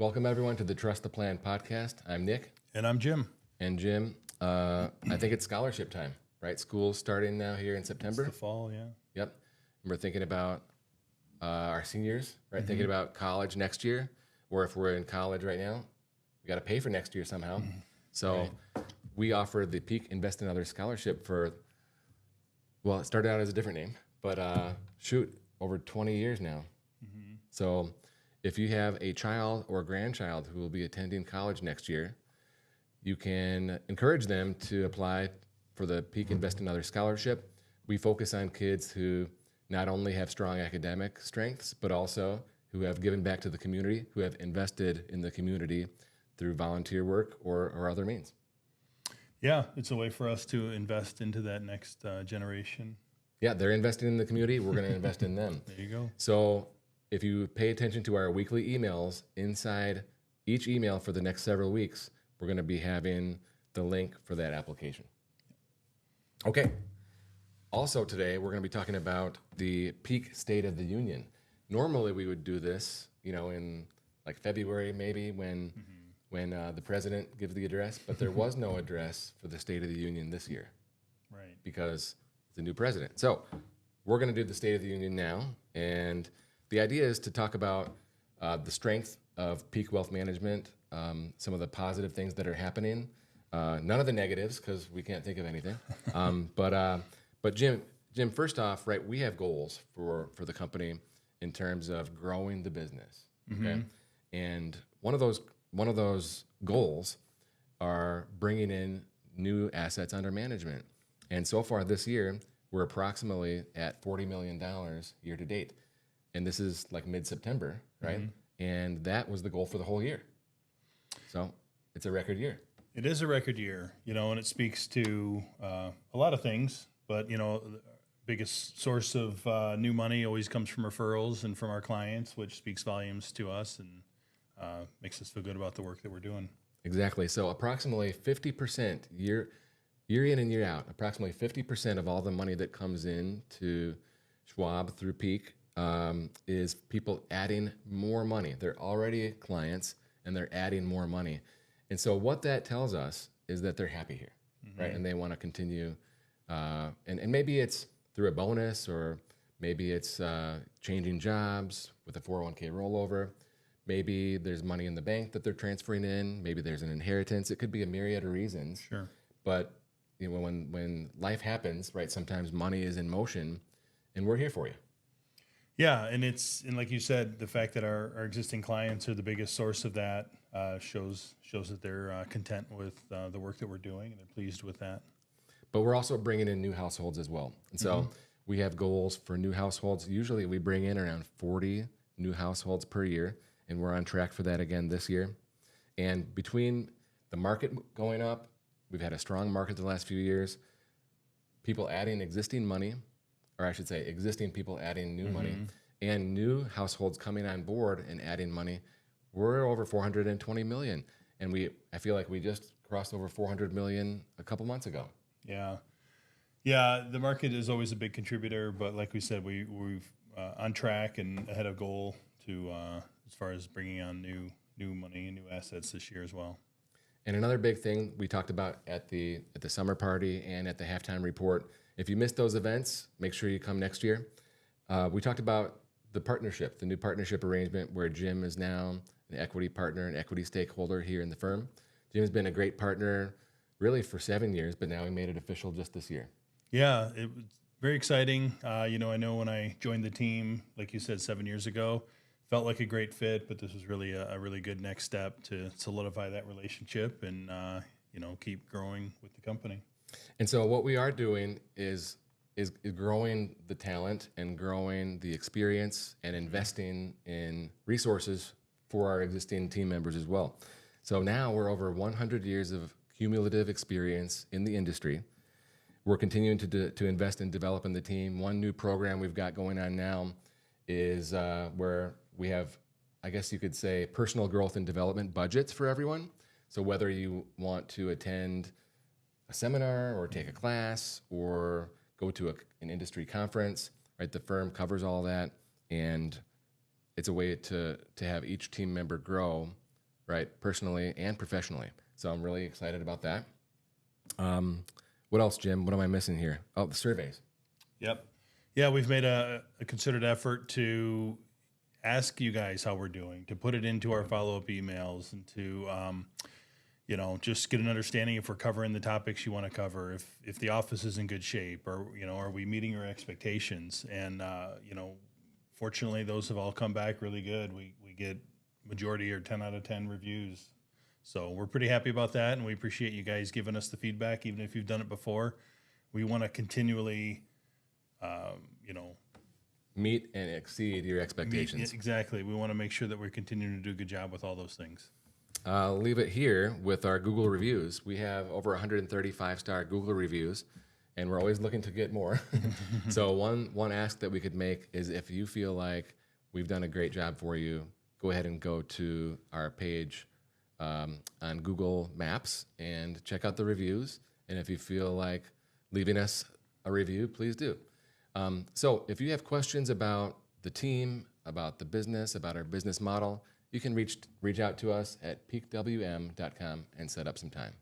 Welcome everyone to the Trust the Plan podcast. I'm Nick. And I'm Jim. And Jim, I think it's scholarship time, right? School's starting now here in September. It's the fall, yeah. Yep. And we're thinking about our seniors, right? Thinking about college next year, or if we're in college right now, we got to pay for next year somehow. So we offered the Peak Invest in Others scholarship for, well, it started out as a different name, but over 20 years now. So if you have a child or grandchild who will be attending college next year, you can encourage them to apply for the Peak Invest in Others scholarship. We focus on kids who not only have strong academic strengths, but also who have given back to the community, who have invested in the community through volunteer work or other means. Yeah, it's a way for us to invest into that next generation. Yeah, they're investing in the community. We're going to invest in them. There you go. So if you pay attention to our weekly emails, inside each email for the next several weeks, we're going to be having the link for that application. Okay. Also today, we're going to be talking about the Peak State of the Union. Normally, we would do this, in like February, maybe when the president gives the address, but there was no address for the State of the Union this year. Right. Because it's a new president. So we're going to do the State of the Union now, and the idea is to talk about the strength of peak wealth management, some of the positive things that are happening, none of the negatives because we can't think of anything. But Jim, first off, right, we have goals for the company in terms of growing the business. Okay, and one of those goals are bringing in new assets under management. And so far this year, we're approximately at $40 million year to date. And this is like mid-September, right? And that was the goal for the whole year. So it's a record year. It is a record year, and it speaks to a lot of things. But, the biggest source of new money always comes from referrals and from our clients, which speaks volumes to us and makes us feel good about the work that we're doing. Exactly. So approximately 50% year in and year out, approximately 50% of all the money that comes in to Schwab through Peak is people adding more money. They're already clients and they're adding more money. And so what that tells us is that they're happy here, right? And they want to continue. And maybe it's through a bonus, or maybe it's changing jobs with a 401k rollover. Maybe there's money in the bank that they're transferring in. Maybe there's an inheritance. It could be a myriad of reasons. Sure. But when life happens, right, sometimes money is in motion, and we're here for you. Yeah, and like you said, the fact that our existing clients are the biggest source of that shows that they're content with the work that we're doing, and they're pleased with that. But we're also bringing in new households as well. And so we have goals for new households. Usually we bring in around 40 new households per year, and we're on track for that again this year. And between the market going up, we've had a strong market the last few years, people adding existing money, or I should say existing people adding new money, and new households coming on board and adding money. We're over 420 million. And I feel like we just crossed over 400 million a couple months ago. Yeah, the market is always a big contributor, but like we said, we've on track and ahead of goal to as far as bringing on new money and new assets this year as well. And another big thing we talked about at the summer party and at the halftime report, if you missed those events, make sure you come next year. We talked about the partnership, the new partnership arrangement where Jim is now an equity partner, an equity stakeholder here in the firm. Jim has been a great partner really for 7 years, but now we made it official just this year. Yeah, it was very exciting. I know when I joined the team, like you said, 7 years ago, felt like a great fit, but this was really a really good next step to solidify that relationship and, keep growing with the company. And so what we are doing is growing the talent and growing the experience and investing in resources for our existing team members as well. So now we're over 100 years of cumulative experience in the industry. We're continuing to invest in developing the team. One new program we've got going on now is where we have, I guess you could say, personal growth and development budgets for everyone. So whether you want to attend a seminar or take a class or go to an industry conference, right? The firm covers all that, and it's a way to have each team member grow right? Personally and professionally. So I'm really excited about that. What else, Jim? What am I missing here? Oh, the surveys. Yep. Yeah, we've made a concerted effort to ask you guys how we're doing, to put it into our follow-up emails, and to just get an understanding if we're covering the topics you want to cover, if the office is in good shape, or are we meeting your expectations? And fortunately, those have all come back really good. We get majority or 10 out of 10 reviews. So we're pretty happy about that, and we appreciate you guys giving us the feedback, even if you've done it before. We want to continually, meet and exceed your expectations. Exactly. We want to make sure that we're continuing to do a good job with all those things. I'll leave it here with our Google reviews. We have over 135-star Google reviews, and we're always looking to get more. So one ask that we could make is, if you feel like we've done a great job for you, go ahead and go to our page on Google Maps and check out the reviews. And if you feel like leaving us a review, please do. So if you have questions about the team, about the business, about our business model, you can reach out to us at peakwm.com and set up some time.